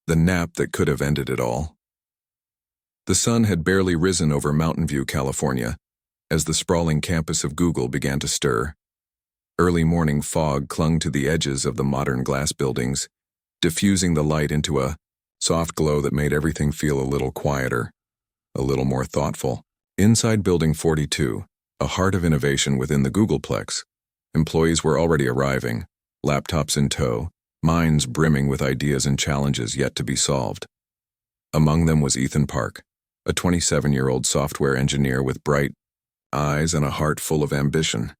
The nap that could have ended it all. The sun had barely risen over Mountain View, California, as the sprawling campus of Google began to stir. Early morning fog clung to the edges of the modern glass buildings, diffusing the light into a soft glow that made everything feel a little quieter, a little more thoughtful. Inside Building 42, a heart of innovation within the Googleplex, employees were already arriving, laptops in tow, minds brimming with ideas and challenges yet to be solved. Among them was Ethan Park, a 27-year-old software engineer with bright eyes and a heart full of ambition.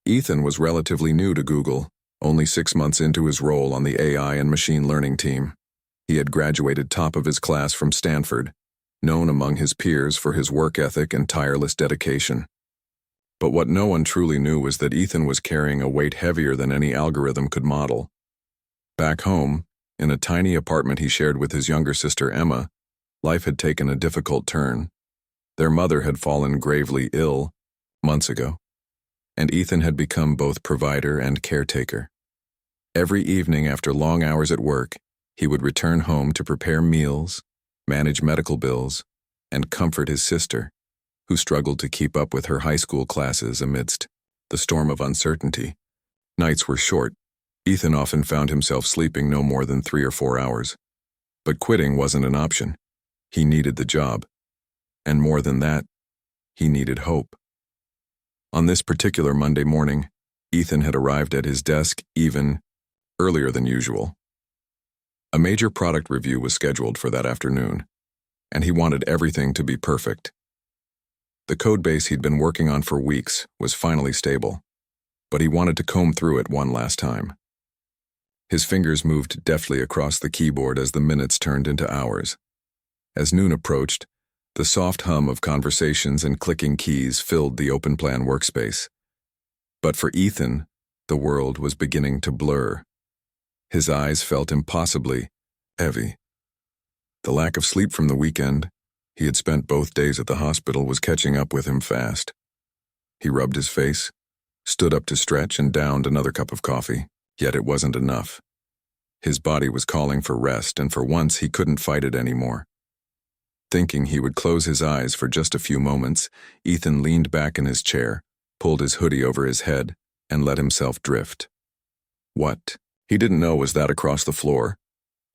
Ethan was relatively new to Google, only 6 months into his role on the AI and machine learning team. He had graduated top of his class from Stanford, known among his peers for his work ethic and tireless dedication. But what no one truly knew was that Ethan was carrying a weight heavier than any algorithm could model. Back home, in a tiny apartment he shared with his younger sister Emma, life had taken a difficult turn. Their mother had fallen gravely ill months ago, and Ethan had become both provider and caretaker. Every evening after long hours at work, he would return home to prepare meals, manage medical bills, and comfort his sister, who struggled to keep up with her high school classes amidst the storm of uncertainty. Nights were short. Ethan often found himself sleeping no more than 3 or 4 hours. But quitting wasn't an option. He needed the job. And more than that, he needed hope. On this particular Monday morning, Ethan had arrived at his desk even earlier than usual. A major product review was scheduled for that afternoon, and he wanted everything to be perfect. The codebase he'd been working on for weeks was finally stable, but he wanted to comb through it one last time. His fingers moved deftly across the keyboard as the minutes turned into hours. As noon approached, the soft hum of conversations and clicking keys filled the open-plan workspace. But for Ethan, the world was beginning to blur. His eyes felt impossibly heavy. The lack of sleep from the weekend he had spent both days at the hospital was catching up with him fast. He rubbed his face, stood up to stretch, and downed another cup of coffee. Yet it wasn't enough. His body was calling for rest, and for once he couldn't fight it anymore. Thinking he would close his eyes for just a few moments, Ethan leaned back in his chair, pulled his hoodie over his head, and let himself drift. What he didn't know was that across the floor,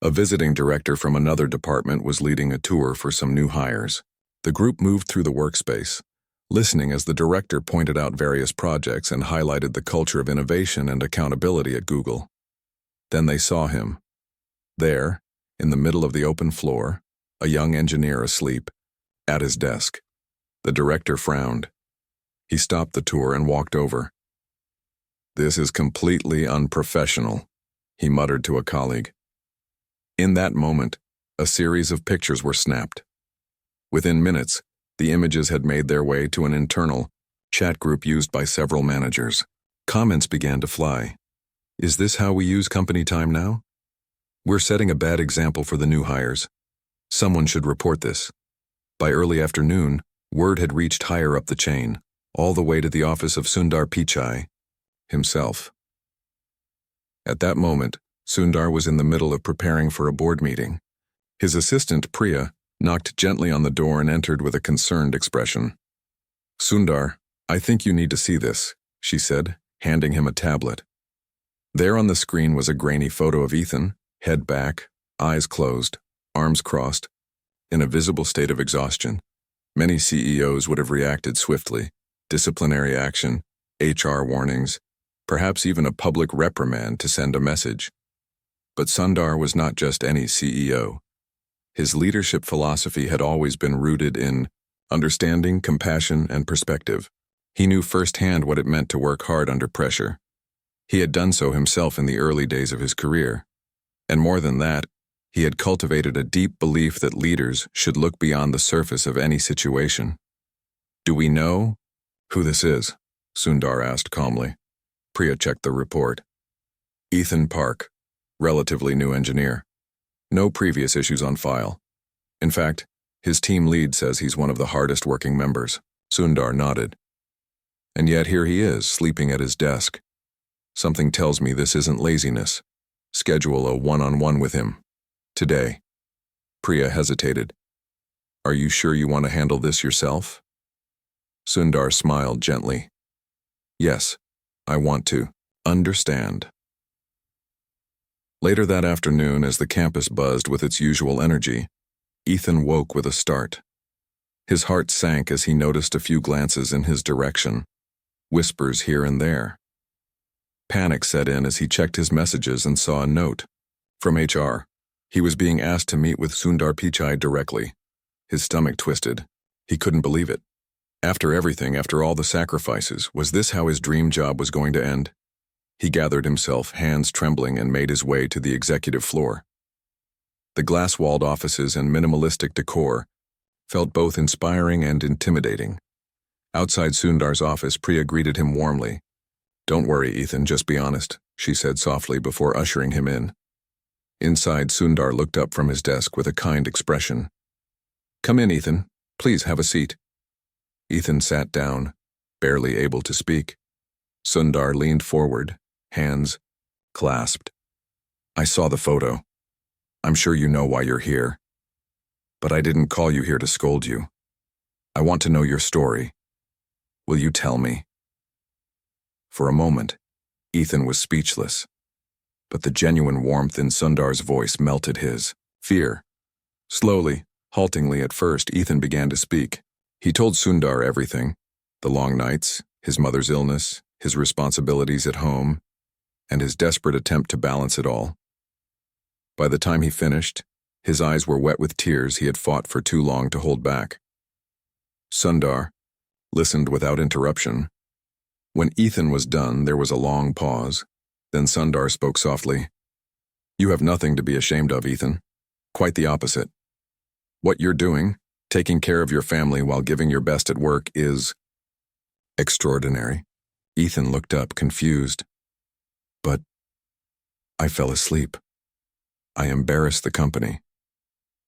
a visiting director from another department was leading a tour for some new hires. The group moved through the workspace, listening as the director pointed out various projects and highlighted the culture of innovation and accountability at Google. Then they saw him. There, in the middle of the open floor, a young engineer asleep, at his desk. The director frowned. He stopped the tour and walked over. "This is completely unprofessional," he muttered to a colleague. In that moment, a series of pictures were snapped. Within minutes, the images had made their way to an internal chat group used by several managers. Comments began to fly. "Is this how we use company time now? We're setting a bad example for the new hires. Someone should report this." By early afternoon, word had reached higher up the chain, all the way to the office of Sundar Pichai himself. At that moment, Sundar was in the middle of preparing for a board meeting. His assistant, Priya, knocked gently on the door and entered with a concerned expression. "Sundar, I think you need to see this," she said, handing him a tablet. There on the screen was a grainy photo of Ethan, head back, eyes closed, arms crossed, in a visible state of exhaustion. Many CEOs would have reacted swiftly: disciplinary action, HR warnings, perhaps even a public reprimand to send a message. But Sundar was not just any CEO. His leadership philosophy had always been rooted in understanding, compassion, and perspective. He knew firsthand what it meant to work hard under pressure. He had done so himself in the early days of his career. And more than that, he had cultivated a deep belief that leaders should look beyond the surface of any situation. "Do we know who this is?" Sundar asked calmly. Priya checked the report. "Ethan Park, relatively new engineer. No previous issues on file. In fact, his team lead says he's one of the hardest working members." Sundar nodded. "And yet here he is, sleeping at his desk. Something tells me this isn't laziness. Schedule a one-on-one with him." Today. Priya hesitated. Are you sure you want to handle this yourself? Sundar smiled gently. Yes, I want to. Understand. Later that afternoon, as the campus buzzed with its usual energy, Ethan woke with a start. His heart sank as he noticed a few glances in his direction, whispers here and there. Panic set in as he checked his messages and saw a note from HR. He was being asked to meet with Sundar Pichai directly. His stomach twisted. He couldn't believe it. After everything, after all the sacrifices, was this how his dream job was going to end? He gathered himself, hands trembling, and made his way to the executive floor. The glass-walled offices and minimalistic decor felt both inspiring and intimidating. Outside Sundar's office, Priya greeted him warmly. Don't worry, Ethan, just be honest, she said softly before ushering him in. Inside, Sundar looked up from his desk with a kind expression. Come in, Ethan. Please have a seat. Ethan sat down, barely able to speak. Sundar leaned forward, hands clasped. I saw the photo. I'm sure you know why you're here. But I didn't call you here to scold you. I want to know your story. Will you tell me? For a moment, Ethan was speechless. But the genuine warmth in Sundar's voice melted his fear. Slowly, haltingly at first, Ethan began to speak. He told Sundar everything, the long nights, his mother's illness, his responsibilities at home, and his desperate attempt to balance it all. By the time he finished, his eyes were wet with tears he had fought for too long to hold back. Sundar listened without interruption. When Ethan was done, there was a long pause. Then Sundar spoke softly. You have nothing to be ashamed of, Ethan. Quite the opposite. What you're doing, taking care of your family while giving your best at work, is extraordinary. Ethan looked up, confused. But I fell asleep. I embarrassed the company.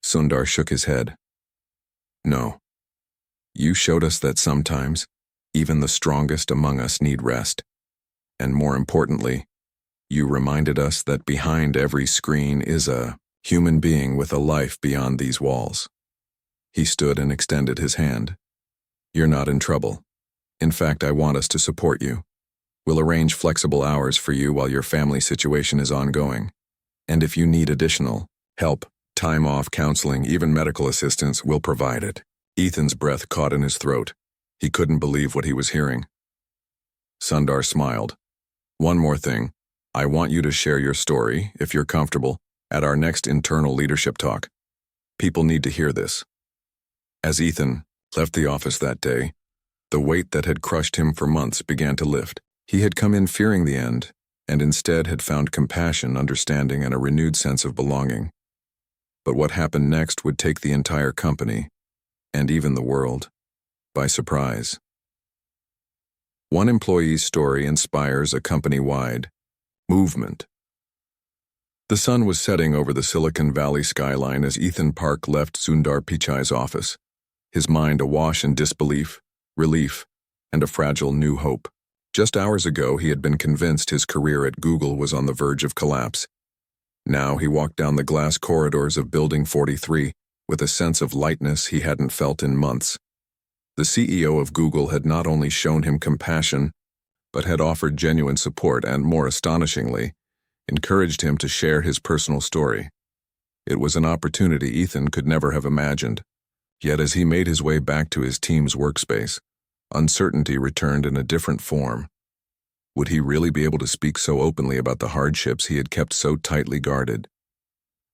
Sundar shook his head. No. You showed us that sometimes, even the strongest among us need rest. And more importantly, you reminded us that behind every screen is a human being with a life beyond these walls. He stood and extended his hand. You're not in trouble. In fact, I want us to support you. We'll arrange flexible hours for you while your family situation is ongoing. And if you need additional help, time off, counseling, even medical assistance, we'll provide it. Ethan's breath caught in his throat. He couldn't believe what he was hearing. Sundar smiled. One more thing. I want you to share your story, if you're comfortable, at our next internal leadership talk. People need to hear this. As Ethan left the office that day, the weight that had crushed him for months began to lift. He had come in fearing the end, and instead had found compassion, understanding, and a renewed sense of belonging. But what happened next would take the entire company, and even the world, by surprise. One employee's story inspires a company-wide movement. The sun was setting over the Silicon Valley skyline as Ethan Park left Sundar Pichai's office, his mind awash in disbelief, relief, and a fragile new hope. Just hours ago, he had been convinced his career at Google was on the verge of collapse. Now he walked down the glass corridors of Building 43 with a sense of lightness he hadn't felt in months. The CEO of Google had not only shown him compassion, but had offered genuine support and, more astonishingly, encouraged him to share his personal story. It was an opportunity Ethan could never have imagined. Yet as he made his way back to his team's workspace, uncertainty returned in a different form. Would he really be able to speak so openly about the hardships he had kept so tightly guarded?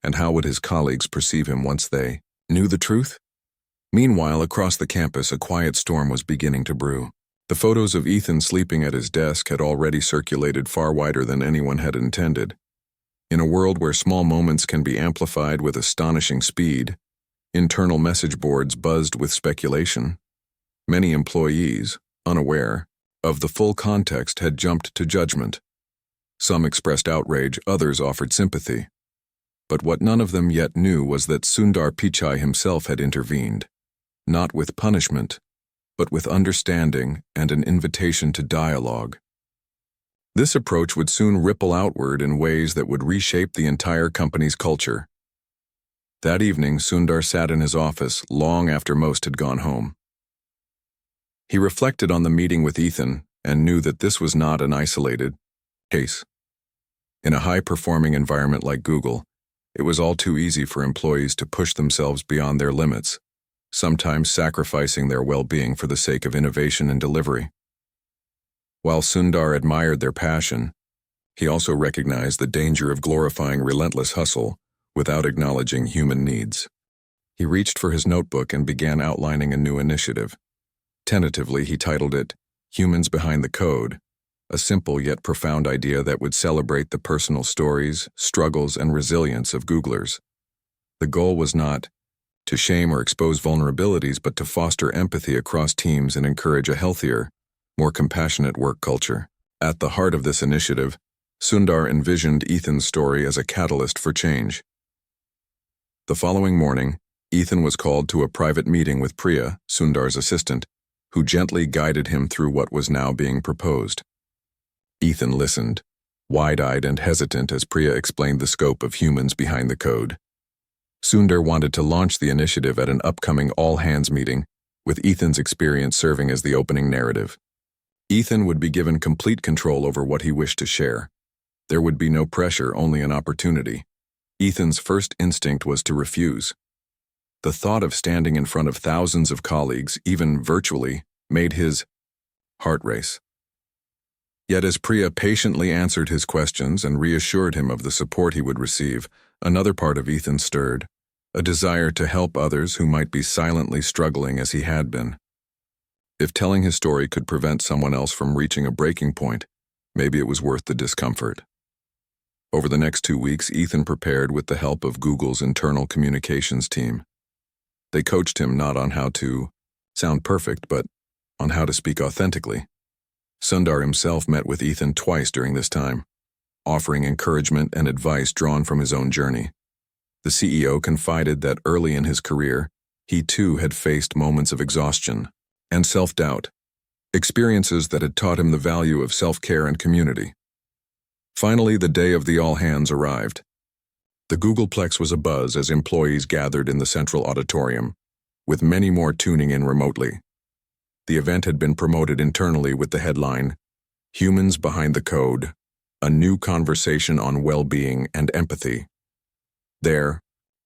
And how would his colleagues perceive him once they knew the truth? Meanwhile, across the campus, a quiet storm was beginning to brew. The photos of Ethan sleeping at his desk had already circulated far wider than anyone had intended. In a world where small moments can be amplified with astonishing speed, internal message boards buzzed with speculation. Many employees, unaware of the full context, had jumped to judgment. Some expressed outrage, others offered sympathy. But what none of them yet knew was that Sundar Pichai himself had intervened, not with punishment, but with understanding and an invitation to dialogue. This approach would soon ripple outward in ways that would reshape the entire company's culture. That evening, Sundar sat in his office long after most had gone home. He reflected on the meeting with Ethan and knew that this was not an isolated case. In a high-performing environment like Google, it was all too easy for employees to push themselves beyond their limits, sometimes sacrificing their well-being for the sake of innovation and delivery. While Sundar admired their passion, he also recognized the danger of glorifying relentless hustle without acknowledging human needs. He reached for his notebook and began outlining a new initiative. Tentatively, he titled it Humans Behind the Code, a simple yet profound idea that would celebrate the personal stories, struggles, and resilience of Googlers. The goal was not to shame or expose vulnerabilities, but to foster empathy across teams and encourage a healthier, more compassionate work culture. At the heart of this initiative, Sundar envisioned Ethan's story as a catalyst for change. The following morning, Ethan was called to a private meeting with Priya, Sundar's assistant, who gently guided him through what was now being proposed. Ethan listened, wide-eyed and hesitant as Priya explained the scope of Humans Behind the Code. Sundar wanted to launch the initiative at an upcoming all-hands meeting, with Ethan's experience serving as the opening narrative. Ethan would be given complete control over what he wished to share. There would be no pressure, only an opportunity. Ethan's first instinct was to refuse. The thought of standing in front of thousands of colleagues, even virtually, made his heart race. Yet as Priya patiently answered his questions and reassured him of the support he would receive, another part of Ethan stirred, a desire to help others who might be silently struggling as he had been. If telling his story could prevent someone else from reaching a breaking point, maybe it was worth the discomfort. Over the next 2 weeks, Ethan prepared with the help of Google's internal communications team. They coached him not on how to sound perfect, but on how to speak authentically. Sundar himself met with Ethan twice during this time, offering encouragement and advice drawn from his own journey. The CEO confided that early in his career, he too had faced moments of exhaustion and self-doubt, experiences that had taught him the value of self-care and community. Finally, the day of the all-hands arrived. The Googleplex was abuzz as employees gathered in the central auditorium, with many more tuning in remotely. The event had been promoted internally with the headline, Humans Behind the Code, a new conversation on well-being and empathy. There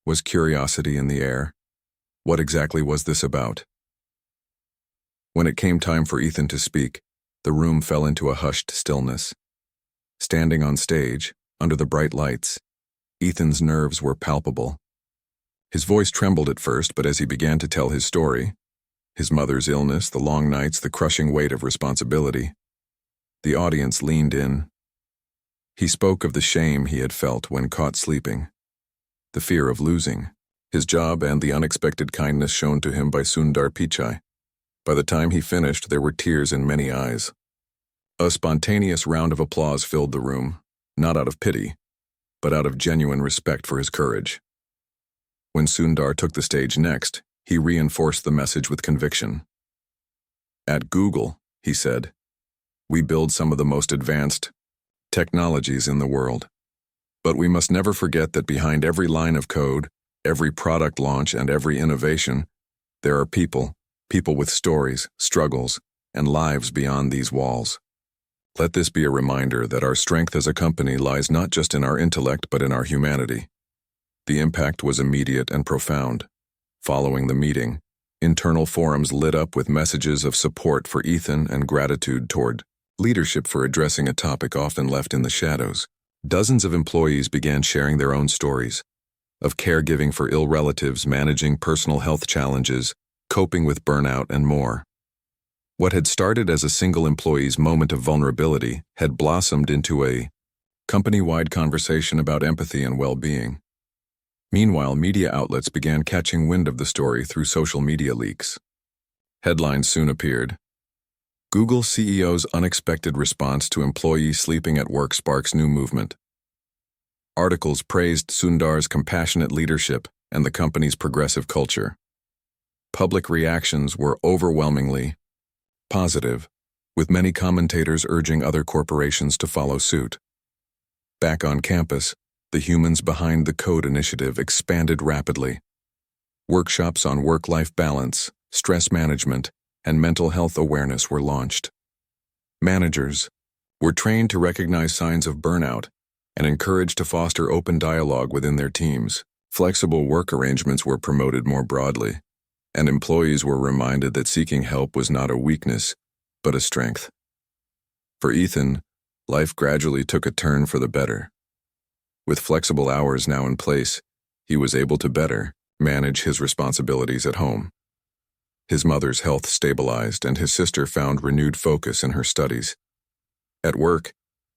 was curiosity in the air. What exactly was this about? When it came time for Ethan to speak, the room fell into a hushed stillness. Standing on stage, under the bright lights, Ethan's nerves were palpable. His voice trembled at first, but as he began to tell his story, his mother's illness, the long nights, the crushing weight of responsibility, the audience leaned in. He spoke of the shame he had felt when caught sleeping, the fear of losing his job, and the unexpected kindness shown to him by Sundar Pichai. By the time he finished, there were tears in many eyes. A spontaneous round of applause filled the room, not out of pity, but out of genuine respect for his courage. When Sundar took the stage next, he reinforced the message with conviction. At Google, he said, we build some of the most advanced technologies in the world. But we must never forget that behind every line of code, every product launch, and every innovation, there are people with stories, struggles, and lives beyond these walls. Let this be a reminder that our strength as a company lies not just in our intellect but in our humanity. The impact was immediate and profound. Following the meeting, internal forums lit up with messages of support for Ethan and gratitude toward leadership for addressing a topic often left in the shadows. Dozens of employees began sharing their own stories of caregiving for ill relatives, managing personal health challenges, coping with burnout, and more. What had started as a single employee's moment of vulnerability had blossomed into a company-wide conversation about empathy and well-being. Meanwhile, media outlets began catching wind of the story through social media leaks. Headlines soon appeared. Google CEO's unexpected response to employees sleeping at work sparks new movement. Articles praised Sundar's compassionate leadership and the company's progressive culture. Public reactions were overwhelmingly positive, with many commentators urging other corporations to follow suit. Back on campus, the humans behind the Code initiative expanded rapidly. Workshops on work-life balance, stress management, and mental health awareness were launched. Managers were trained to recognize signs of burnout and encouraged to foster open dialogue within their teams. Flexible work arrangements were promoted more broadly, and employees were reminded that seeking help was not a weakness, but a strength. For Ethan, life gradually took a turn for the better. With flexible hours now in place, he was able to better manage his responsibilities at home. His mother's health stabilized, and his sister found renewed focus in her studies. At work,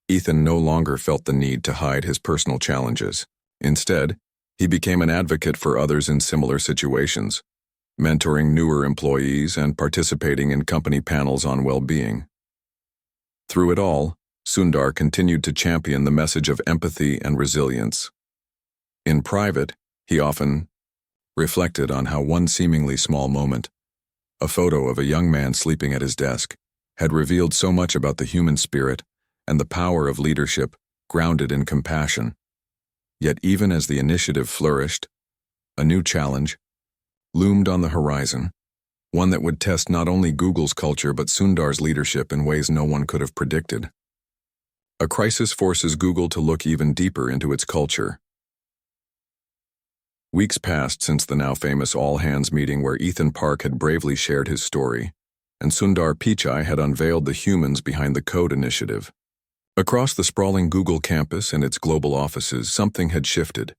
Ethan no longer felt the need to hide his personal challenges. Instead, he became an advocate for others in similar situations, mentoring newer employees and participating in company panels on well-being. Through it all, Sundar continued to champion the message of empathy and resilience. In private, he often reflected on how one seemingly small moment, a photo of a young man sleeping at his desk, had revealed so much about the human spirit and the power of leadership grounded in compassion. Yet even as the initiative flourished, a new challenge loomed on the horizon, one that would test not only Google's culture but Sundar's leadership in ways no one could have predicted. A crisis forces Google to look even deeper into its culture. Weeks passed since the now famous all-hands meeting where Ethan Park had bravely shared his story, and Sundar Pichai had unveiled the humans behind the Code initiative. Across the sprawling Google campus and its global offices, something had shifted.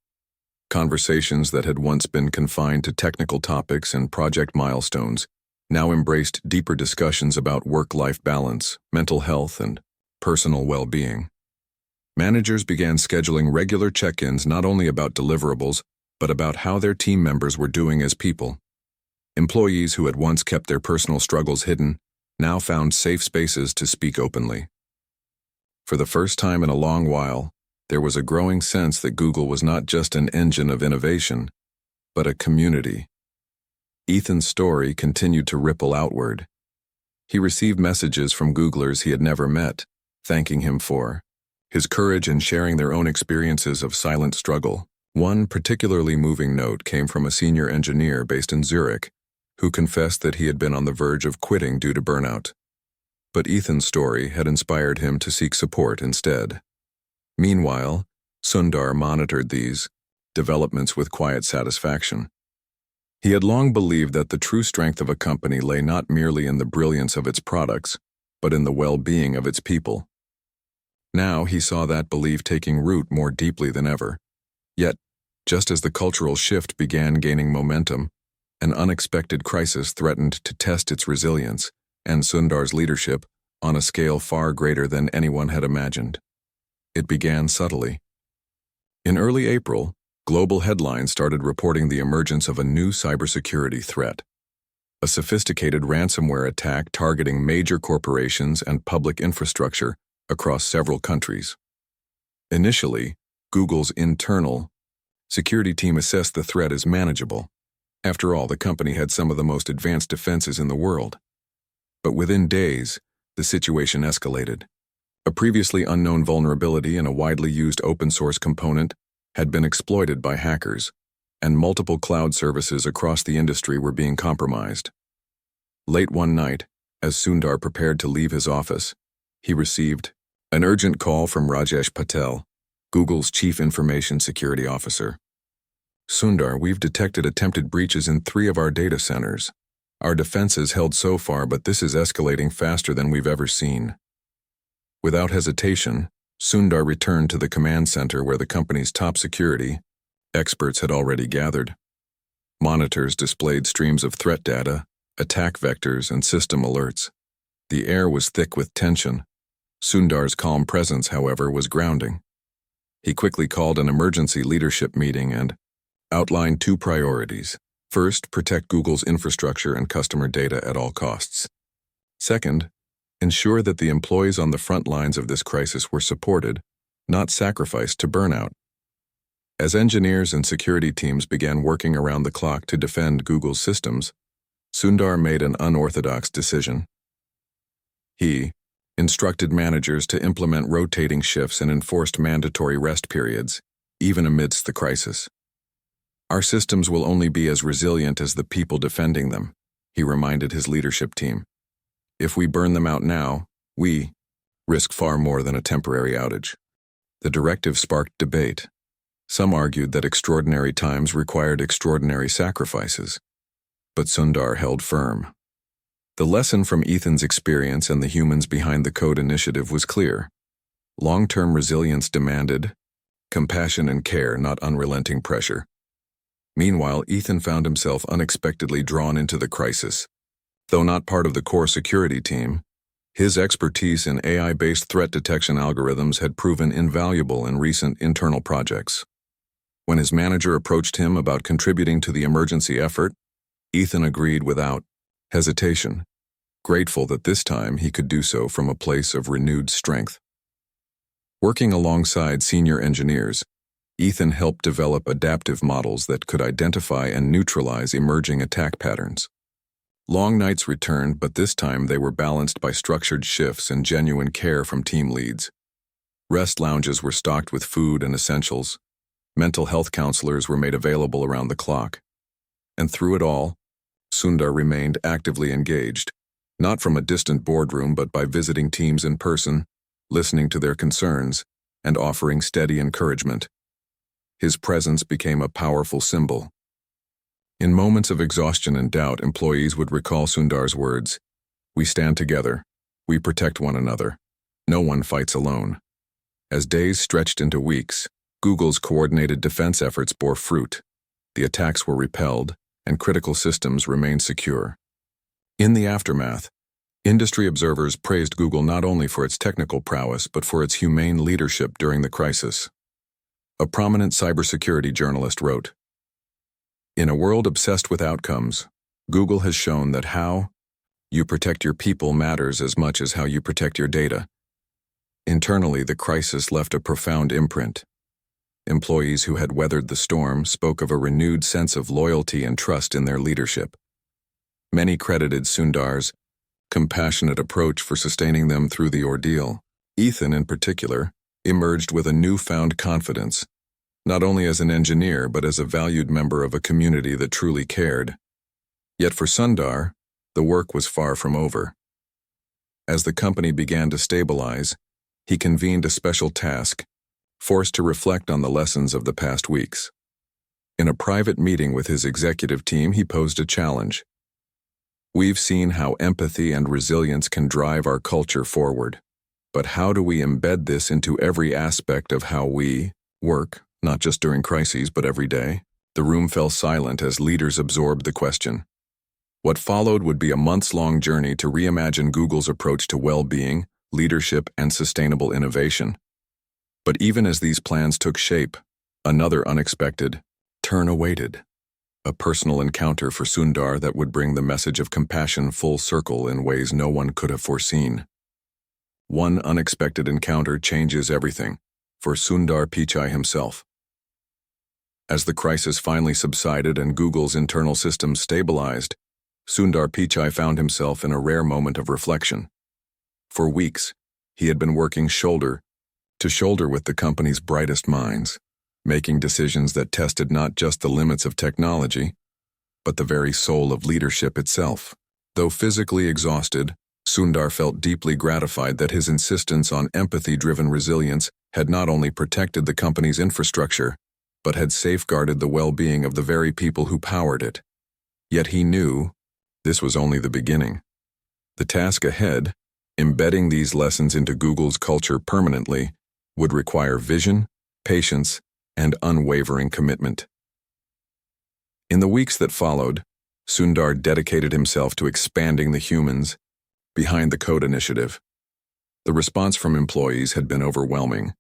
Conversations that had once been confined to technical topics and project milestones now embraced deeper discussions about work-life balance, mental health, and personal well-being. Managers began scheduling regular check-ins not only about deliverables, but about how their team members were doing as people. Employees who had once kept their personal struggles hidden now found safe spaces to speak openly. For the first time in a long while, there was a growing sense that Google was not just an engine of innovation, but a community. Ethan's story continued to ripple outward. He received messages from Googlers he had never met, thanking him for his courage in sharing their own experiences of silent struggle. One particularly moving note came from a senior engineer based in Zurich, who confessed that he had been on the verge of quitting due to burnout. But Ethan's story had inspired him to seek support instead. Meanwhile, Sundar monitored these developments with quiet satisfaction. He had long believed that the true strength of a company lay not merely in the brilliance of its products, but in the well-being of its people. Now he saw that belief taking root more deeply than ever. Yet, just as the cultural shift began gaining momentum, an unexpected crisis threatened to test its resilience and Sundar's leadership on a scale far greater than anyone had imagined. It began subtly. In early April, global headlines started reporting the emergence of a new cybersecurity threat, a sophisticated ransomware attack targeting major corporations and public infrastructure across several countries. Initially, Google's internal security team assessed the threat as manageable. After all, the company had some of the most advanced defenses in the world. But within days, the situation escalated. A previously unknown vulnerability in a widely used open-source component had been exploited by hackers, and multiple cloud services across the industry were being compromised. Late one night, as Sundar prepared to leave his office, he received an urgent call from Rajesh Patel, Google's Chief Information Security Officer. "Sundar, we've detected attempted breaches in 3 of our data centers. Our defenses held so far, but this is escalating faster than we've ever seen." Without hesitation, Sundar returned to the command center where the company's top security experts had already gathered. Monitors displayed streams of threat data, attack vectors, and system alerts. The air was thick with tension. Sundar's calm presence, however, was grounding. He quickly called an emergency leadership meeting and outlined 2 priorities. First, protect Google's infrastructure and customer data at all costs. Second, ensure that the employees on the front lines of this crisis were supported, not sacrificed to burnout. As engineers and security teams began working around the clock to defend Google's systems, Sundar made an unorthodox decision. He instructed managers to implement rotating shifts and enforced mandatory rest periods, even amidst the crisis. "Our systems will only be as resilient as the people defending them," he reminded his leadership team. "If we burn them out now, we risk far more than a temporary outage." The directive sparked debate. Some argued that extraordinary times required extraordinary sacrifices, but Sundar held firm. The lesson from Ethan's experience and the humans behind the Code initiative was clear. Long-term resilience demanded compassion and care, not unrelenting pressure. Meanwhile, Ethan found himself unexpectedly drawn into the crisis. Though not part of the core security team, his expertise in AI-based threat detection algorithms had proven invaluable in recent internal projects. When his manager approached him about contributing to the emergency effort, Ethan agreed without hesitation, grateful that this time he could do so from a place of renewed strength. Working alongside senior engineers, Ethan helped develop adaptive models that could identify and neutralize emerging attack patterns. Long nights returned, but this time they were balanced by structured shifts and genuine care from team leads. Rest lounges were stocked with food and essentials. Mental health counselors were made available around the clock. And through it all, Sundar remained actively engaged, not from a distant boardroom but by visiting teams in person, listening to their concerns, and offering steady encouragement. His presence became a powerful symbol. In moments of exhaustion and doubt, employees would recall Sundar's words, "We stand together, we protect one another, no one fights alone." As days stretched into weeks, Google's coordinated defense efforts bore fruit. The attacks were repelled, and critical systems remained secure. In the aftermath, industry observers praised Google not only for its technical prowess but for its humane leadership during the crisis. A prominent cybersecurity journalist wrote, "In a world obsessed with outcomes, Google has shown that how you protect your people matters as much as how you protect your data." Internally, the crisis left a profound imprint. Employees who had weathered the storm spoke of a renewed sense of loyalty and trust in their leadership. Many credited Sundar's compassionate approach for sustaining them through the ordeal. Ethan, in particular, emerged with a newfound confidence, not only as an engineer but as a valued member of a community that truly cared. Yet for Sundar, the work was far from over. As the company began to stabilize, he convened a special task, forced to reflect on the lessons of the past weeks. In a private meeting with his executive team, he posed a challenge. "We've seen how empathy and resilience can drive our culture forward. But how do we embed this into every aspect of how we work, not just during crises but every day?" The room fell silent as leaders absorbed the question. What followed would be a months-long journey to reimagine Google's approach to well-being, leadership, and sustainable innovation. But even as these plans took shape, another unexpected turn awaited. A personal encounter for Sundar that would bring the message of compassion full circle in ways no one could have foreseen. One unexpected encounter changes everything, for Sundar Pichai himself. As the crisis finally subsided and Google's internal systems stabilized, Sundar Pichai found himself in a rare moment of reflection. For weeks, he had been working shoulder to shoulder with the company's brightest minds, making decisions that tested not just the limits of technology, but the very soul of leadership itself. Though physically exhausted, Sundar felt deeply gratified that his insistence on empathy-driven resilience had not only protected the company's infrastructure, but had safeguarded the well-being of the very people who powered it. Yet he knew this was only the beginning. The task ahead, embedding these lessons into Google's culture permanently, would require vision, patience, and unwavering commitment. In the weeks that followed, Sundar dedicated himself to expanding the humans behind the Code initiative. The response from employees had been overwhelming.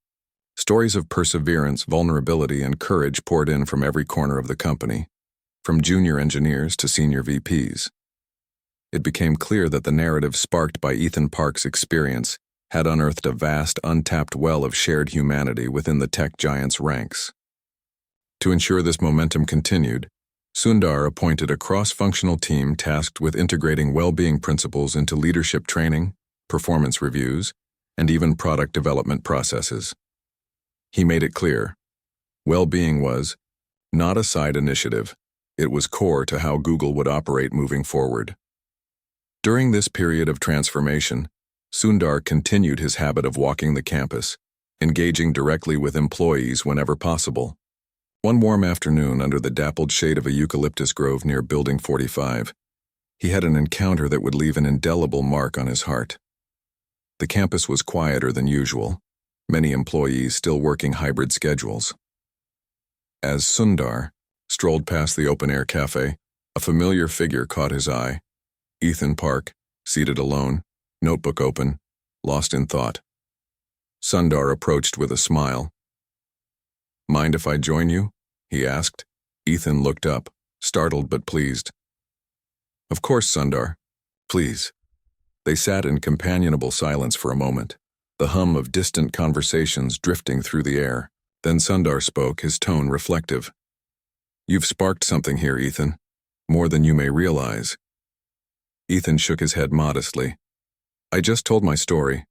Stories of perseverance, vulnerability, and courage poured in from every corner of the company, from junior engineers to senior VPs. It became clear that the narrative sparked by Ethan Park's experience had unearthed a vast, untapped well of shared humanity within the tech giant's ranks. To ensure this momentum continued, Sundar appointed a cross-functional team tasked with integrating well-being principles into leadership training, performance reviews, and even product development processes. He made it clear, Well-being was not a side initiative. It was core to how Google would operate moving forward. During this period of transformation, Sundar continued his habit of walking the campus, engaging directly with employees whenever possible. One warm afternoon under the dappled shade of a eucalyptus grove near Building 45, he had an encounter that would leave an indelible mark on his heart. The campus was quieter than usual, many employees still working hybrid schedules. As Sundar strolled past the open-air cafe, a familiar figure caught his eye. Ethan Park, seated alone, notebook open, lost in thought. Sundar approached with a smile. "Mind if I join you?" he asked. Ethan looked up, startled but pleased. "Of course, Sundar. Please." They sat in companionable silence for a moment, the hum of distant conversations drifting through the air. Then Sundar spoke, his tone reflective. "You've sparked something here, Ethan, more than you may realize." Ethan shook his head modestly. "I just told my story.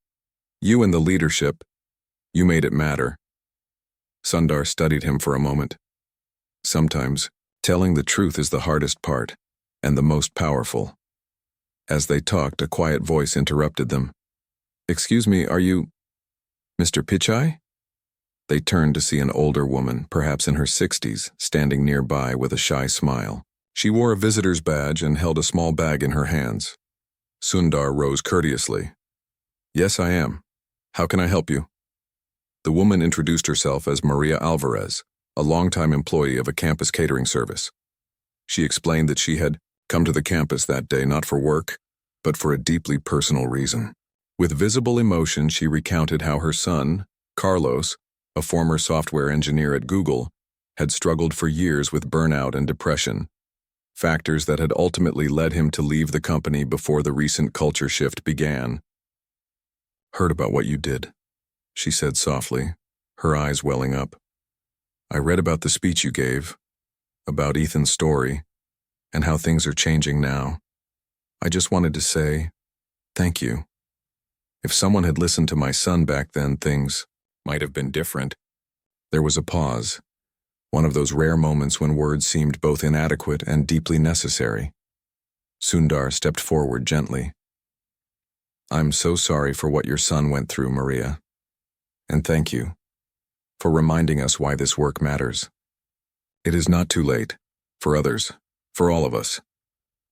You and the leadership, you made it matter." Sundar studied him for a moment. "Sometimes, telling the truth is the hardest part, and the most powerful." As they talked, a quiet voice interrupted them. "Excuse me, are you Mr. Pichai?" They turned to see an older woman, perhaps in her 60s, standing nearby with a shy smile. She wore a visitor's badge and held a small bag in her hands. Sundar rose courteously. "Yes, I am. How can I help you?" The woman introduced herself as Maria Alvarez, a longtime employee of a campus catering service. She explained that she had come to the campus that day not for work, but for a deeply personal reason. With visible emotion, she recounted how her son, Carlos, a former software engineer at Google, had struggled for years with burnout and depression, factors that had ultimately led him to leave the company before the recent culture shift began. "Heard about what you did," she said softly, her eyes welling up. "I read about the speech you gave, about Ethan's story, and how things are changing now. I just wanted to say, thank you. If someone had listened to my son back then, things might have been different." There was a pause, one of those rare moments when words seemed both inadequate and deeply necessary. Sundar stepped forward gently. "I'm so sorry for what your son went through, Maria. And thank you for reminding us why this work matters. It is not too late, for others, for all of us."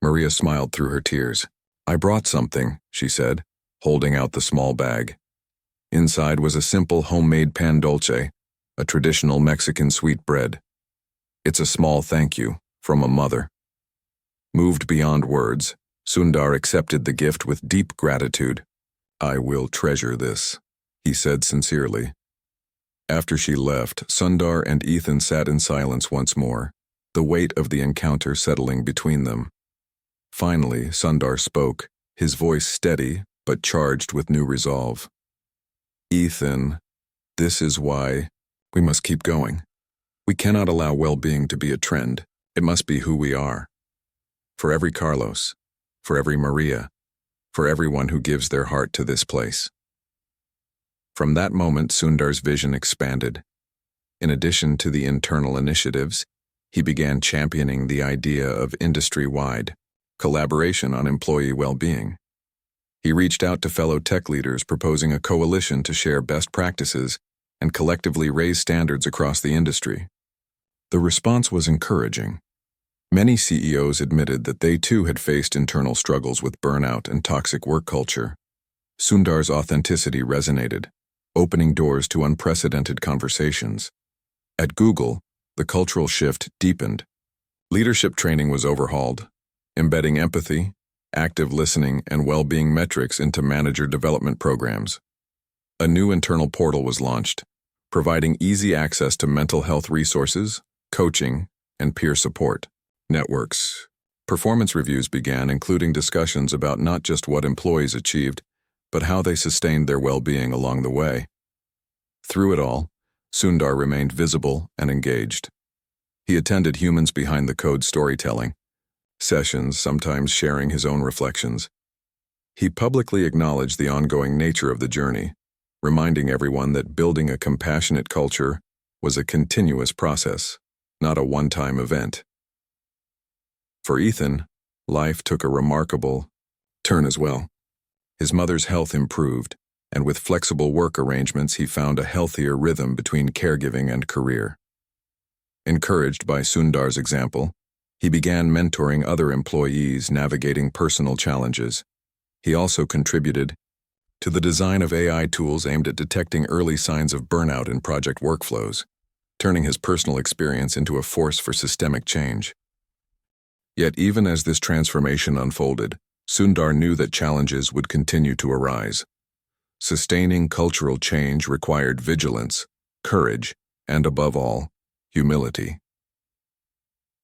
Maria smiled through her tears. "I brought something," she said, holding out the small bag. Inside was a simple homemade pan dulce, a traditional Mexican sweet bread. "It's a small thank you from a mother." Moved beyond words, Sundar accepted the gift with deep gratitude. "I will treasure this," he said sincerely. After she left, Sundar and Ethan sat in silence once more, the weight of the encounter settling between them. Finally, Sundar spoke, his voice steady but charged with new resolve. "Ethan, this is why we must keep going. We cannot allow well-being to be a trend. It must be who we are. For every Carlos, for every Maria, for everyone who gives their heart to this place." From that moment, Sundar's vision expanded. In addition to the internal initiatives, he began championing the idea of industry-wide collaboration on employee well-being. He reached out to fellow tech leaders, proposing a coalition to share best practices and collectively raise standards across the industry. The response was encouraging. Many CEOs admitted that they too had faced internal struggles with burnout and toxic work culture. Sundar's authenticity resonated, opening doors to unprecedented conversations. At Google, the cultural shift deepened. Leadership training was overhauled, embedding empathy, active listening, and well-being metrics into manager development programs. A new internal portal was launched, providing easy access to mental health resources, coaching, and peer support networks. Performance reviews began, including discussions about not just what employees achieved, but how they sustained their well-being along the way. Through it all, Sundar remained visible and engaged. He attended Humans Behind the Code storytelling sessions, sometimes sharing his own reflections. He publicly acknowledged the ongoing nature of the journey, reminding everyone that building a compassionate culture was a continuous process, not a one-time event. For Ethan, life took a remarkable turn as well. His mother's health improved, and with flexible work arrangements he found a healthier rhythm between caregiving and career. Encouraged by Sundar's example, he began mentoring other employees navigating personal challenges. He also contributed to the design of AI tools aimed at detecting early signs of burnout in project workflows, turning his personal experience into a force for systemic change. Yet even as this transformation unfolded, Sundar knew that challenges would continue to arise. Sustaining cultural change required vigilance, courage, and above all, humility.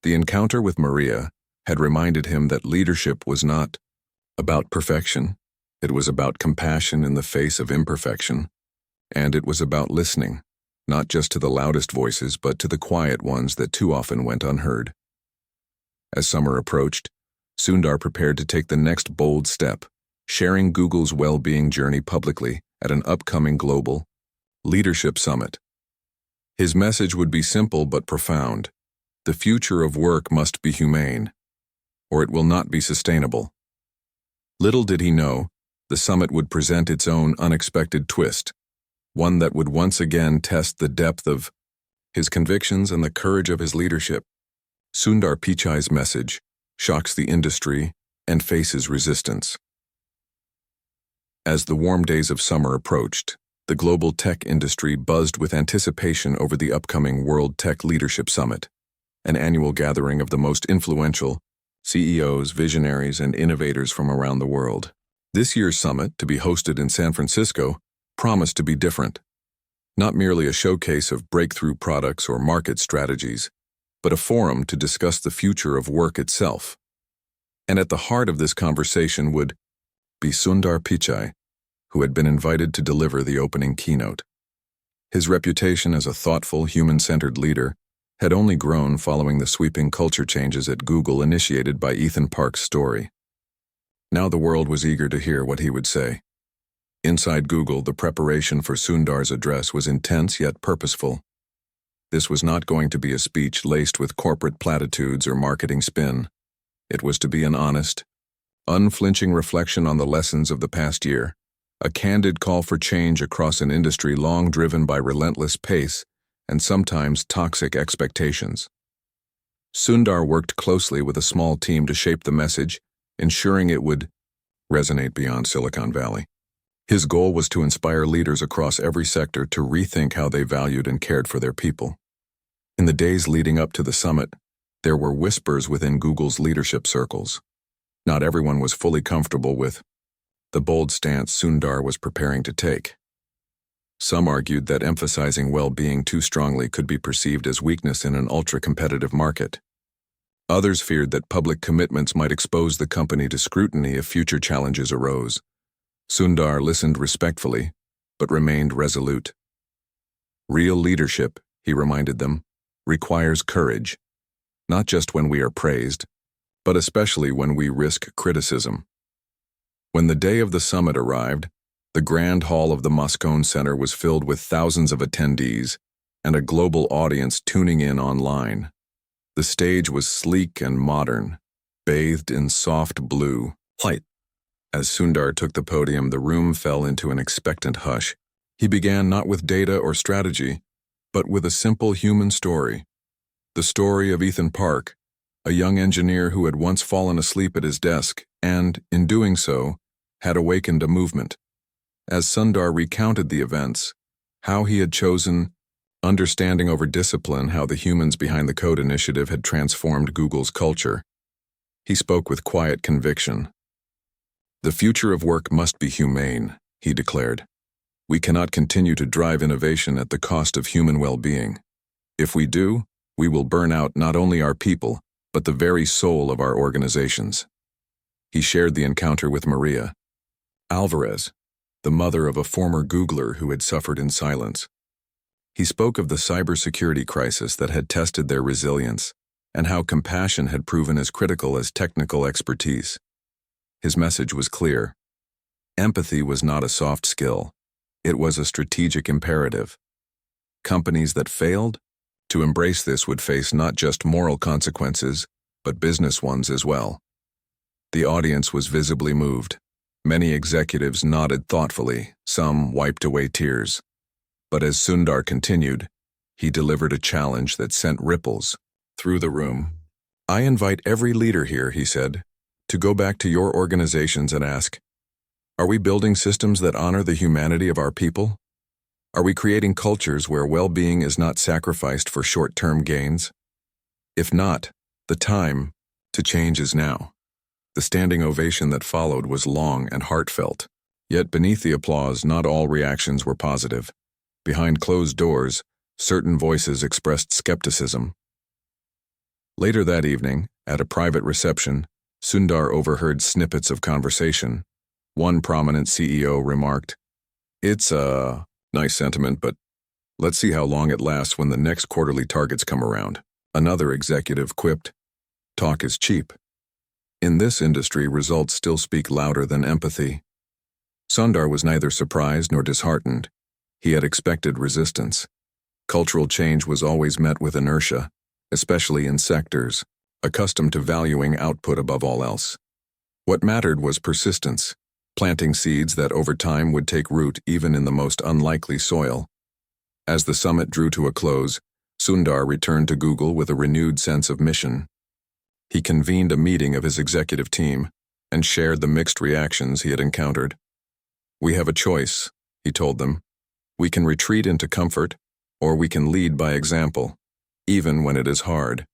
The encounter with Maria had reminded him that leadership was not about perfection. It was about compassion in the face of imperfection, and it was about listening, not just to the loudest voices, but to the quiet ones that too often went unheard. As summer approached, Sundar prepared to take the next bold step, sharing Google's well-being journey publicly at an upcoming global leadership summit. His message would be simple but profound. The future of work must be humane, or it will not be sustainable. Little did he know, the summit would present its own unexpected twist, one that would once again test the depth of his convictions and the courage of his leadership. Sundar Pichai's message shocks the industry and faces resistance. As the warm days of summer approached, the global tech industry buzzed with anticipation over the upcoming World Tech Leadership Summit, an annual gathering of the most influential CEOs, visionaries, and innovators from around the world. This year's summit, to be hosted in San Francisco, promised to be different. Not merely a showcase of breakthrough products or market strategies, but a forum to discuss the future of work itself. And at the heart of this conversation would be Sundar Pichai, who had been invited to deliver the opening keynote. His reputation as a thoughtful, human-centered leader had only grown following the sweeping culture changes at Google initiated by Ethan Park's story. Now the world was eager to hear what he would say. Inside Google, the preparation for Sundar's address was intense yet purposeful. This was not going to be a speech laced with corporate platitudes or marketing spin. It was to be an honest, unflinching reflection on the lessons of the past year, a candid call for change across an industry long driven by relentless pace and sometimes toxic expectations. Sundar worked closely with a small team to shape the message, ensuring it would resonate beyond Silicon Valley. His goal was to inspire leaders across every sector to rethink how they valued and cared for their people. In the days leading up to the summit, there were whispers within Google's leadership circles. Not everyone was fully comfortable with the bold stance Sundar was preparing to take. Some argued that emphasizing well-being too strongly could be perceived as weakness in an ultra-competitive market. Others feared that public commitments might expose the company to scrutiny if future challenges arose. Sundar listened respectfully, but remained resolute. Real leadership, he reminded them, requires courage, not just when we are praised, but especially when we risk criticism. When the day of the summit arrived, the grand hall of the Moscone Center was filled with thousands of attendees and a global audience tuning in online. The stage was sleek and modern, bathed in soft blue light. As Sundar took the podium, the room fell into an expectant hush. He began not with data or strategy, but with a simple human story. The story of Ethan Park, a young engineer who had once fallen asleep at his desk and, in doing so, had awakened a movement. As Sundar recounted the events, how he had chosen understanding over discipline, how the humans behind the code initiative had transformed Google's culture, he spoke with quiet conviction. The future of work must be humane, he declared. We cannot continue to drive innovation at the cost of human well-being. If we do, we will burn out not only our people, but the very soul of our organizations. He shared the encounter with Maria Alvarez, the mother of a former Googler who had suffered in silence. He spoke of the cybersecurity crisis that had tested their resilience and how compassion had proven as critical as technical expertise. His message was clear. Empathy was not a soft skill. It was a strategic imperative. Companies that failed to embrace this would face not just moral consequences, but business ones as well. The audience was visibly moved. Many executives nodded thoughtfully, some wiped away tears. But as Sundar continued, he delivered a challenge that sent ripples through the room. "I invite every leader here," he said, "to go back to your organizations and ask, are we building systems that honor the humanity of our people? Are we creating cultures where well-being is not sacrificed for short-term gains? If not, the time to change is now." The standing ovation that followed was long and heartfelt. Yet beneath the applause, not all reactions were positive. Behind closed doors, certain voices expressed skepticism. Later that evening, at a private reception, Sundar overheard snippets of conversation. One prominent CEO remarked, "It's a nice sentiment, but let's see how long it lasts when the next quarterly targets come around." Another executive quipped, "Talk is cheap." In this industry, results still speak louder than empathy. Sundar was neither surprised nor disheartened. He had expected resistance. Cultural change was always met with inertia, especially in sectors accustomed to valuing output above all else. What mattered was persistence, planting seeds that over time would take root even in the most unlikely soil. As the summit drew to a close, Sundar returned to Google with a renewed sense of mission. He convened a meeting of his executive team and shared the mixed reactions he had encountered. "We have a choice," he told them. "We can retreat into comfort, or we can lead by example, even when it is hard."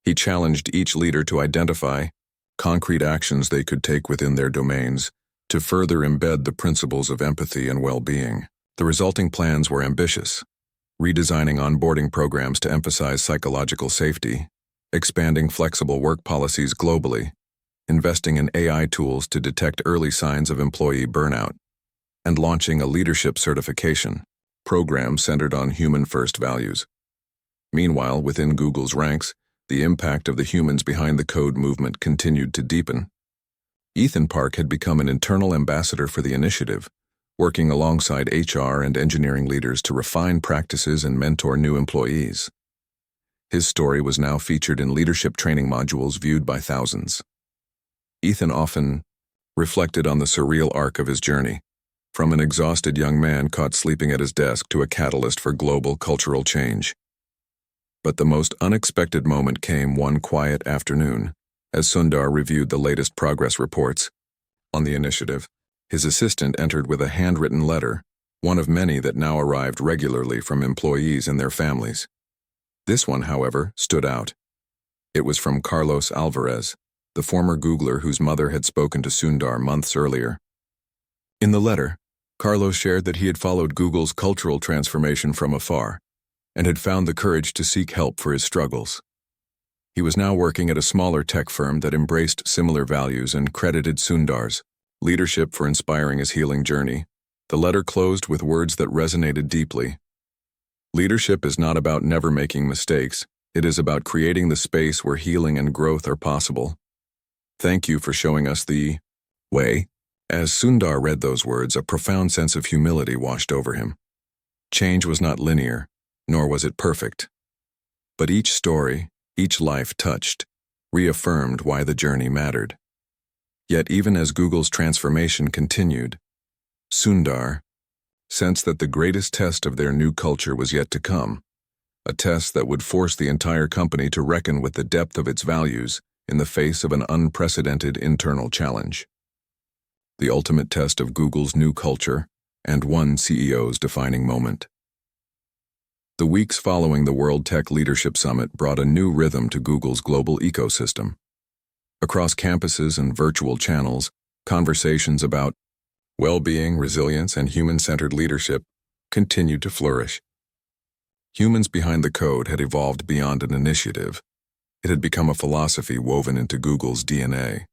He challenged each leader to identify concrete actions they could take within their domains to further embed the principles of empathy and well-being. The resulting plans were ambitious: redesigning onboarding programs to emphasize psychological safety, expanding flexible work policies globally, investing in AI tools to detect early signs of employee burnout, and launching a leadership certification program centered on human-first values. Meanwhile, within Google's ranks, the impact of the humans behind the code movement continued to deepen. Ethan Park had become an internal ambassador for the initiative, working alongside HR and engineering leaders to refine practices and mentor new employees. His story was now featured in leadership training modules viewed by thousands. Ethan often reflected on the surreal arc of his journey, from an exhausted young man caught sleeping at his desk to a catalyst for global cultural change. But the most unexpected moment came one quiet afternoon, as Sundar reviewed the latest progress reports on the initiative. His assistant entered with a handwritten letter, one of many that now arrived regularly from employees and their families. This one, however, stood out. It was from Carlos Alvarez, the former Googler whose mother had spoken to Sundar months earlier. In the letter, Carlos shared that he had followed Google's cultural transformation from afar and had found the courage to seek help for his struggles. He was now working at a smaller tech firm that embraced similar values and credited Sundar's leadership for inspiring his healing journey. The letter closed with words that resonated deeply. "Leadership is not about never making mistakes. It is about creating the space where healing and growth are possible. Thank you for showing us the way." As Sundar read those words, a profound sense of humility washed over him. Change was not linear, nor was it perfect. But each story, each life touched, reaffirmed why the journey mattered. Yet even as Google's transformation continued, Sundar sensed that the greatest test of their new culture was yet to come, a test that would force the entire company to reckon with the depth of its values in the face of an unprecedented internal challenge. The ultimate test of Google's new culture and one CEO's defining moment. The weeks following the World Tech Leadership Summit brought a new rhythm to Google's global ecosystem. Across campuses and virtual channels, conversations about well-being, resilience, and human-centered leadership continued to flourish. Humans behind the code had evolved beyond an initiative. It had become a philosophy woven into Google's DNA.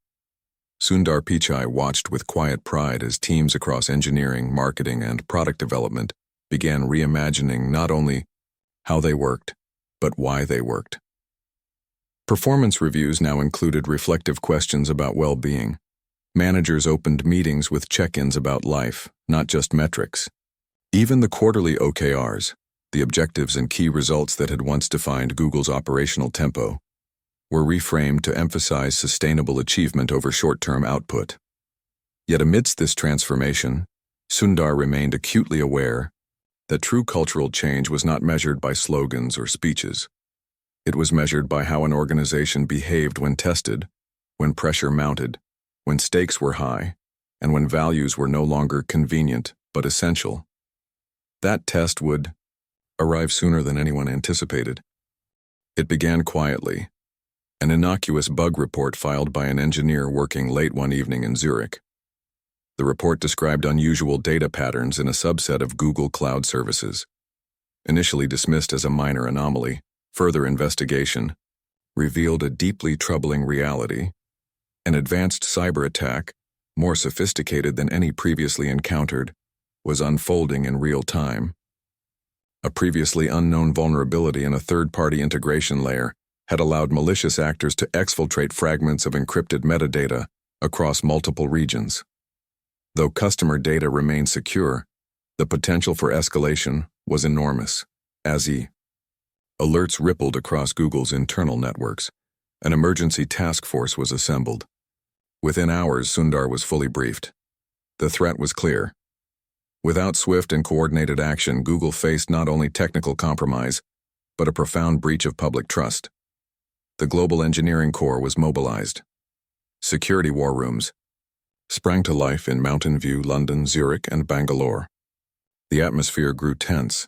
Sundar Pichai watched with quiet pride as teams across engineering, marketing, and product development began reimagining not only how they worked, but why they worked. Performance reviews now included reflective questions about well-being. Managers opened meetings with check-ins about life, not just metrics. Even the quarterly OKRs, The objectives and key results that had once defined Google's operational tempo were reframed to emphasize sustainable achievement over short-term output. Yet amidst this transformation, Sundar remained acutely aware that true cultural change was not measured by slogans or speeches. It was measured by how an organization behaved when tested, when pressure mounted, when stakes were high, and when values were no longer convenient but essential. That test would arrive sooner than anyone anticipated. It began quietly, an innocuous bug report filed by an engineer working late one evening in Zurich. The report described unusual data patterns in a subset of Google Cloud services. Initially dismissed as a minor anomaly, further investigation revealed a deeply troubling reality. An advanced cyber attack, more sophisticated than any previously encountered, was unfolding in real time. A previously unknown vulnerability in a third-party integration layer had allowed malicious actors to exfiltrate fragments of encrypted metadata across multiple regions. Though customer data remained secure, the potential for escalation was enormous. Alerts rippled across Google's internal networks. An emergency task force was assembled. Within hours, Sundar was fully briefed. The threat was clear. Without swift and coordinated action, Google faced not only technical compromise, but a profound breach of public trust. The global engineering core was mobilized. Security war rooms sprang to life in Mountain View, London, Zurich, and Bangalore. The atmosphere grew tense.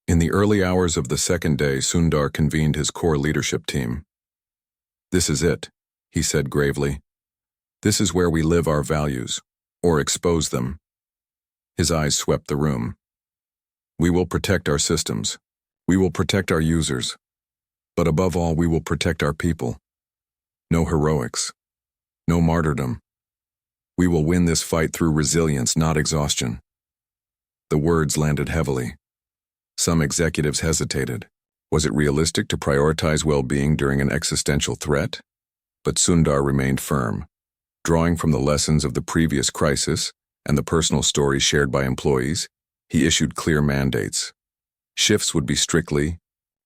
In the early hours of the second day, Sundar convened his core leadership team. "This is it," he said gravely. "This is where we live our values, or expose them." His eyes swept the room. "We will protect our systems. We will protect our users. But above all, we will protect our people. No heroics. No martyrdom. We will win this fight through resilience, not exhaustion." The words landed heavily. Some executives hesitated. Was it realistic to prioritize well-being during an existential threat? But Sundar remained firm. Drawing from the lessons of the previous crisis and the personal stories shared by employees, he issued clear mandates. Shifts would be strictly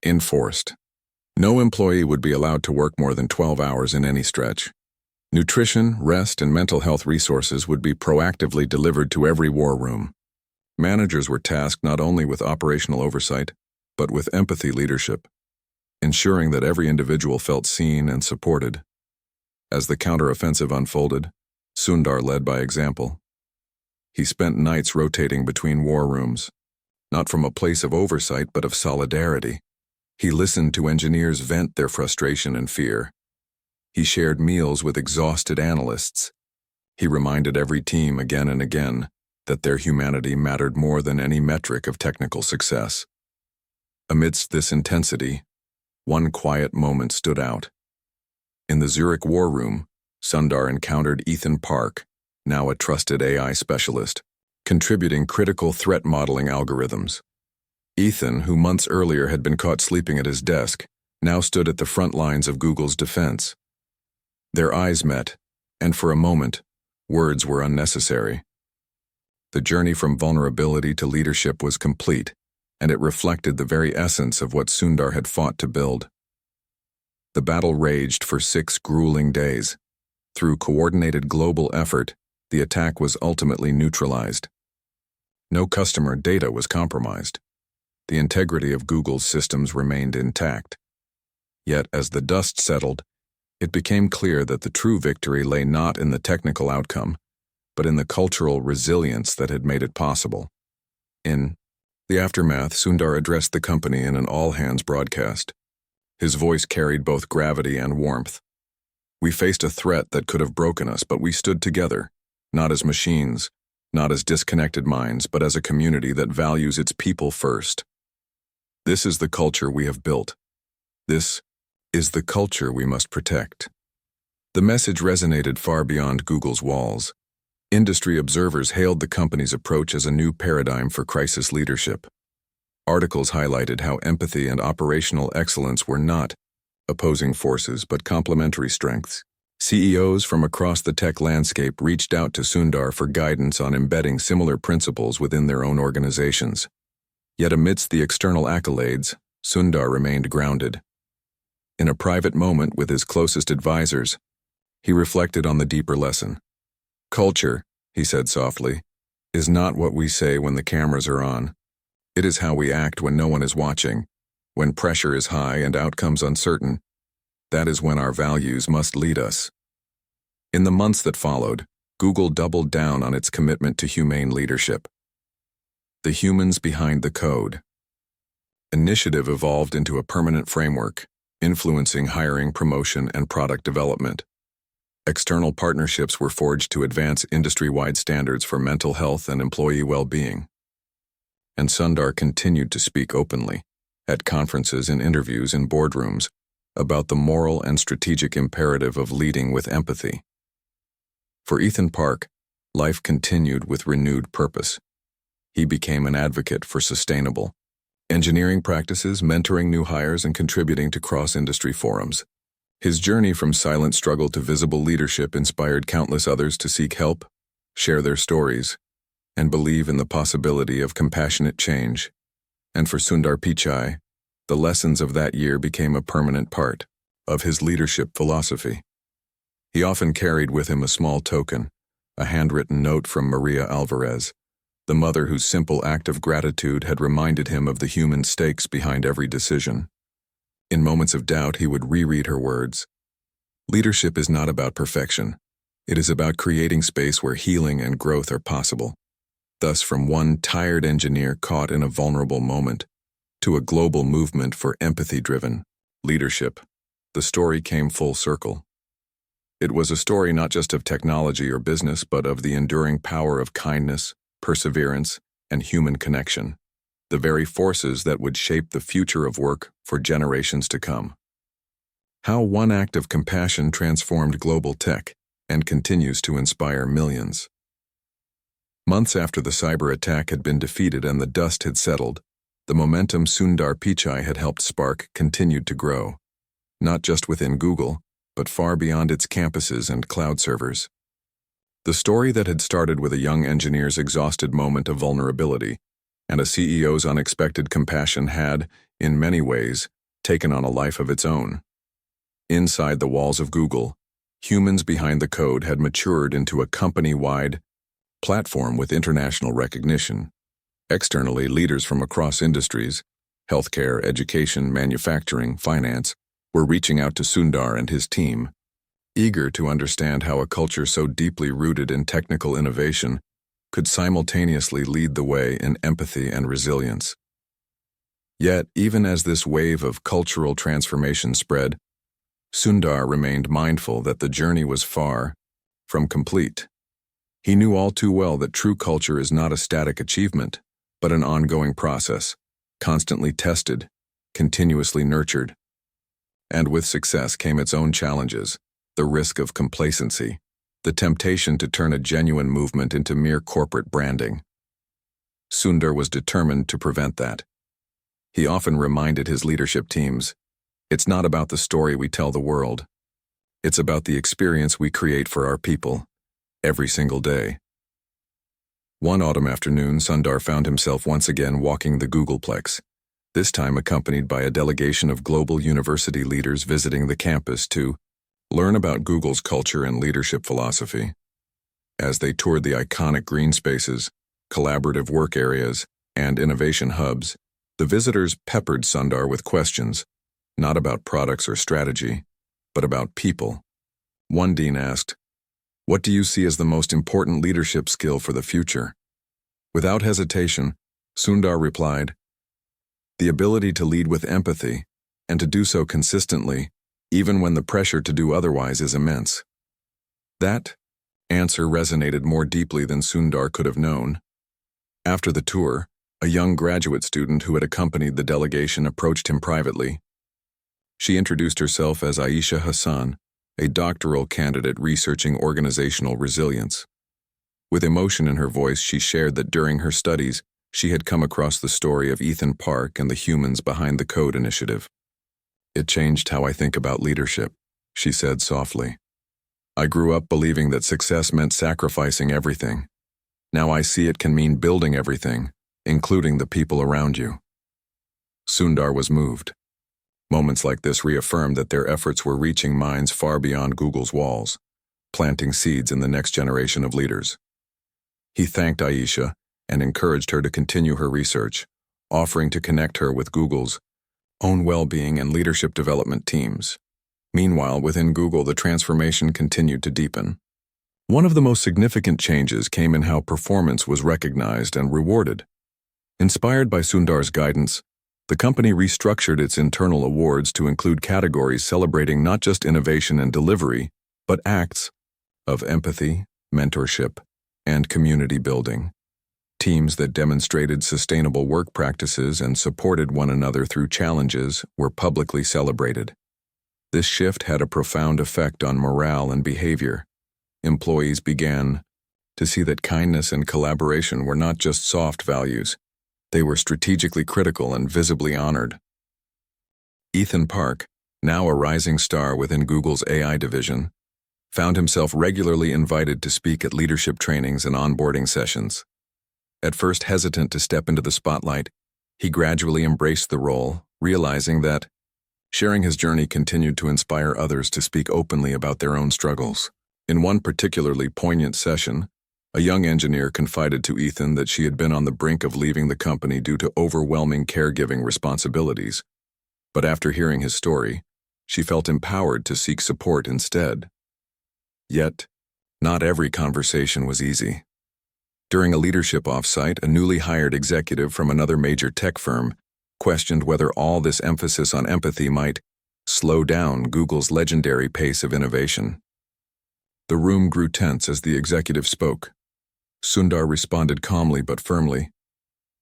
enforced. No employee would be allowed to work more than 12 hours in any stretch. Nutrition, rest, and mental health resources would be proactively delivered to every war room. Managers were tasked not only with operational oversight, but with empathy leadership, ensuring that every individual felt seen and supported. As the counteroffensive unfolded, Sundar led by example. He spent nights rotating between war rooms, not from a place of oversight but of solidarity. He listened to engineers vent their frustration and fear. He shared meals with exhausted analysts. He reminded every team again and again that their humanity mattered more than any metric of technical success. Amidst this intensity, one quiet moment stood out. In the Zurich war room, Sundar encountered Ethan Park, now a trusted AI specialist, contributing critical threat modeling algorithms. Ethan, who months earlier had been caught sleeping at his desk, now stood at the front lines of Google's defense. Their eyes met, and for a moment, words were unnecessary. The journey from vulnerability to leadership was complete, and it reflected the very essence of what Sundar had fought to build. The battle raged for 6 grueling days. Through coordinated global effort, the attack was ultimately neutralized. No customer data was compromised. The integrity of Google's systems remained intact. Yet, as the dust settled, it became clear that the true victory lay not in the technical outcome, but in the cultural resilience that had made it possible. In the aftermath, Sundar addressed the company in an all-hands broadcast. His voice carried both gravity and warmth. "We faced a threat that could have broken us, but we stood together, not as machines, not as disconnected minds, but as a community that values its people first. This is the culture we have built. This is the culture we must protect." The message resonated far beyond Google's walls. Industry observers hailed the company's approach as a new paradigm for crisis leadership. Articles highlighted how empathy and operational excellence were not opposing forces but complementary strengths. CEOs from across the tech landscape reached out to Sundar for guidance on embedding similar principles within their own organizations. Yet amidst the external accolades, Sundar remained grounded. In a private moment with his closest advisors, he reflected on the deeper lesson. Culture, he said softly, is not what we say when the cameras are on. It is how we act when no one is watching, when pressure is high and outcomes uncertain. That is when our values must lead us. In the months that followed, Google doubled down on its commitment to humane leadership. The humans behind the code initiative evolved into a permanent framework, influencing hiring, promotion, and product development. External partnerships were forged to advance industry-wide standards for mental health and employee well-being. And Sundar continued to speak openly, at conferences and interviews in boardrooms, about the moral and strategic imperative of leading with empathy. For Ethan Park, life continued with renewed purpose. He became an advocate for sustainable engineering practices, mentoring new hires, and contributing to cross-industry forums. His journey from silent struggle to visible leadership inspired countless others to seek help, share their stories, and believe in the possibility of compassionate change. And for Sundar Pichai, the lessons of that year became a permanent part of his leadership philosophy. He often carried with him a small token, a handwritten note from Maria Alvarez, the mother whose simple act of gratitude had reminded him of the human stakes behind every decision. In moments of doubt, he would reread her words. Leadership is not about perfection. It is about creating space where healing and growth are possible. Thus, from one tired engineer caught in a vulnerable moment to a global movement for empathy-driven leadership, the story came full circle. It was a story not just of technology or business, but of the enduring power of kindness, perseverance, and human connection, the very forces that would shape the future of work for generations to come. How one act of compassion transformed global tech and continues to inspire millions. Months after the cyber attack had been defeated and the dust had settled, the momentum Sundar Pichai had helped spark continued to grow, not just within Google, but far beyond its campuses and cloud servers. The story that had started with a young engineer's exhausted moment of vulnerability and a CEO's unexpected compassion had, in many ways, taken on a life of its own. Inside the walls of Google, humans behind the code had matured into a company-wide platform with international recognition. Externally, leaders from across industries, healthcare, education, manufacturing, finance, were reaching out to Sundar and his team, eager to understand how a culture so deeply rooted in technical innovation could simultaneously lead the way in empathy and resilience. Yet, even as this wave of cultural transformation spread, Sundar remained mindful that the journey was far from complete. He knew all too well that true culture is not a static achievement, but an ongoing process, constantly tested, continuously nurtured. And with success came its own challenges, the risk of complacency, the temptation to turn a genuine movement into mere corporate branding. Sundar was determined to prevent that. He often reminded his leadership teams, "It's not about the story we tell the world. It's about the experience we create for our people, every single day." One autumn afternoon, Sundar found himself once again walking the Googleplex, this time accompanied by a delegation of global university leaders visiting the campus to learn about Google's culture and leadership philosophy. As they toured the iconic green spaces, collaborative work areas, and innovation hubs, the visitors peppered Sundar with questions, not about products or strategy, but about people. One dean asked, "What do you see as the most important leadership skill for the future?" Without hesitation, Sundar replied, "The ability to lead with empathy, and to do so consistently, even when the pressure to do otherwise is immense." That answer resonated more deeply than Sundar could have known. After the tour, a young graduate student who had accompanied the delegation approached him privately. She introduced herself as Aisha Hassan, a doctoral candidate researching organizational resilience. With emotion in her voice, she shared that during her studies, she had come across the story of Ethan Park and the humans behind the Code initiative. "It changed how I think about leadership," she said softly. "I grew up believing that success meant sacrificing everything. Now I see it can mean building everything, including the people around you. Sundar was moved. Moments like this reaffirmed that their efforts were reaching minds far beyond Google's walls, planting seeds in the next generation of leaders. He thanked Aisha and encouraged her to continue her research, offering to connect her with Google's own well-being and leadership development teams. Meanwhile, within Google, the transformation continued to deepen. One of the most significant changes came in how performance was recognized and rewarded. Inspired by Sundar's guidance, the company restructured its internal awards to include categories celebrating not just innovation and delivery, but acts of empathy, mentorship, and community building. Teams that demonstrated sustainable work practices and supported one another through challenges were publicly celebrated. This shift had a profound effect on morale and behavior. Employees began to see that kindness and collaboration were not just soft values. They were strategically critical and visibly honored. Ethan Park, now a rising star within Google's AI division, found himself regularly invited to speak at leadership trainings and onboarding sessions. At first hesitant to step into the spotlight, he gradually embraced the role, realizing that sharing his journey continued to inspire others to speak openly about their own struggles. In one particularly poignant session, a young engineer confided to Ethan that she had been on the brink of leaving the company due to overwhelming caregiving responsibilities. But after hearing his story, she felt empowered to seek support instead. Yet, not every conversation was easy. During a leadership offsite, a newly hired executive from another major tech firm questioned whether all this emphasis on empathy might slow down Google's legendary pace of innovation. The room grew tense as the executive spoke. Sundar responded calmly but firmly.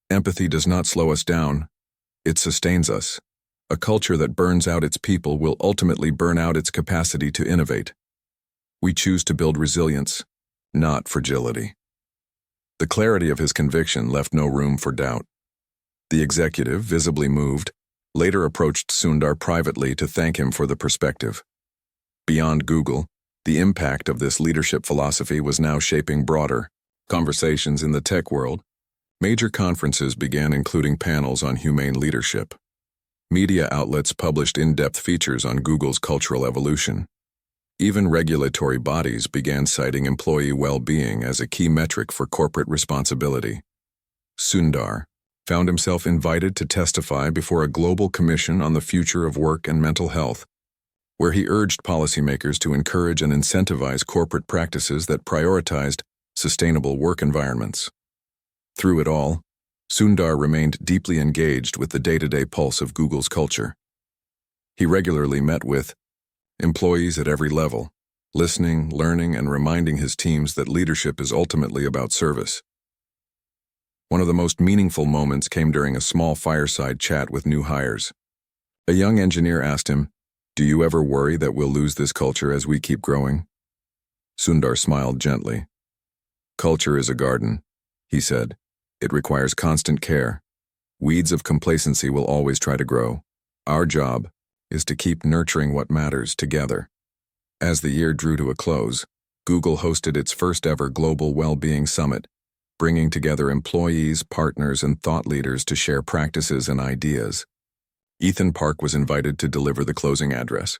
Empathy does not slow us down. It sustains us. A culture that burns out its people will ultimately burn out its capacity to innovate. We choose to build resilience, not fragility. The clarity of his conviction left no room for doubt. The executive, visibly moved, later approached Sundar privately to thank him for the perspective. Beyond Google, the impact of this leadership philosophy was now shaping broader conversations in the tech world. Major conferences began including panels on humane leadership. Media outlets published in-depth features on Google's cultural evolution. Even regulatory bodies began citing employee well-being as a key metric for corporate responsibility. Sundar found himself invited to testify before a global commission on the future of work and mental health, where he urged policymakers to encourage and incentivize corporate practices that prioritized sustainable work environments. Through it all, Sundar remained deeply engaged with the day-to-day pulse of Google's culture. He regularly met with employees at every level, listening, learning, and reminding his teams that leadership is ultimately about service. One of the most meaningful moments came during a small fireside chat with new hires. A young engineer asked him, "Do you ever worry that we'll lose this culture as we keep growing?" Sundar smiled gently. "Culture is a garden," he said. "It requires constant care. Weeds of complacency will always try to grow. Our job is to keep nurturing what matters together." As the year drew to a close, Google hosted its first-ever Global Well-Being Summit, bringing together employees, partners, and thought leaders to share practices and ideas. Ethan Park was invited to deliver the closing address.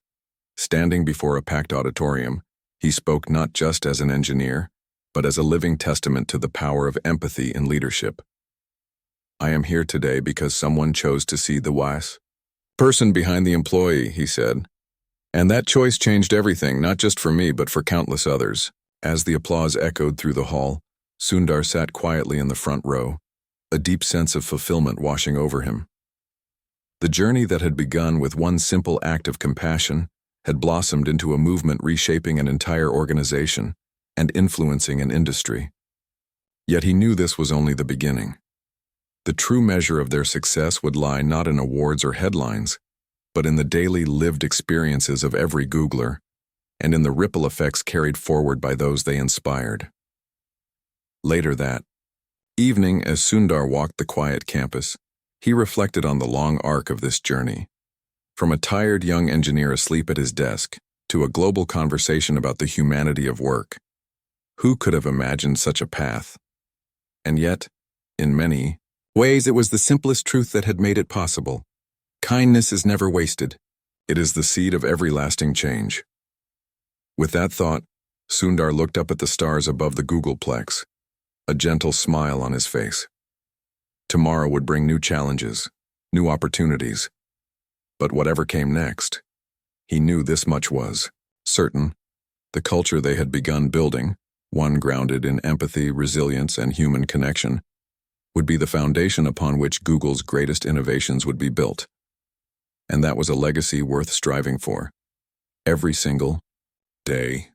Standing before a packed auditorium, he spoke not just as an engineer, but as a living testament to the power of empathy in leadership. "I am here today because someone chose to see the wise person behind the employee," he said. "And that choice changed everything, not just for me, but for countless others." As the applause echoed through the hall, Sundar sat quietly in the front row, a deep sense of fulfillment washing over him. The journey that had begun with one simple act of compassion had blossomed into a movement reshaping an entire organization and influencing an industry. Yet he knew this was only the beginning. The true measure of their success would lie not in awards or headlines, but in the daily lived experiences of every Googler, and in the ripple effects carried forward by those they inspired. Later that evening, as Sundar walked the quiet campus, he reflected on the long arc of this journey. From a tired young engineer asleep at his desk, to a global conversation about the humanity of work. Who could have imagined such a path? And yet, in many Ways, it was the simplest truth that had made it possible. Kindness is never wasted. It is the seed of every lasting change. With that thought, Sundar looked up at the stars above the Googleplex, a gentle smile on his face. Tomorrow would bring new challenges, new opportunities. But whatever came next, he knew this much was certain: the culture they had begun building, one grounded in empathy, resilience, and human connection, would be the foundation upon which Google's greatest innovations would be built. And that was a legacy worth striving for, every single day.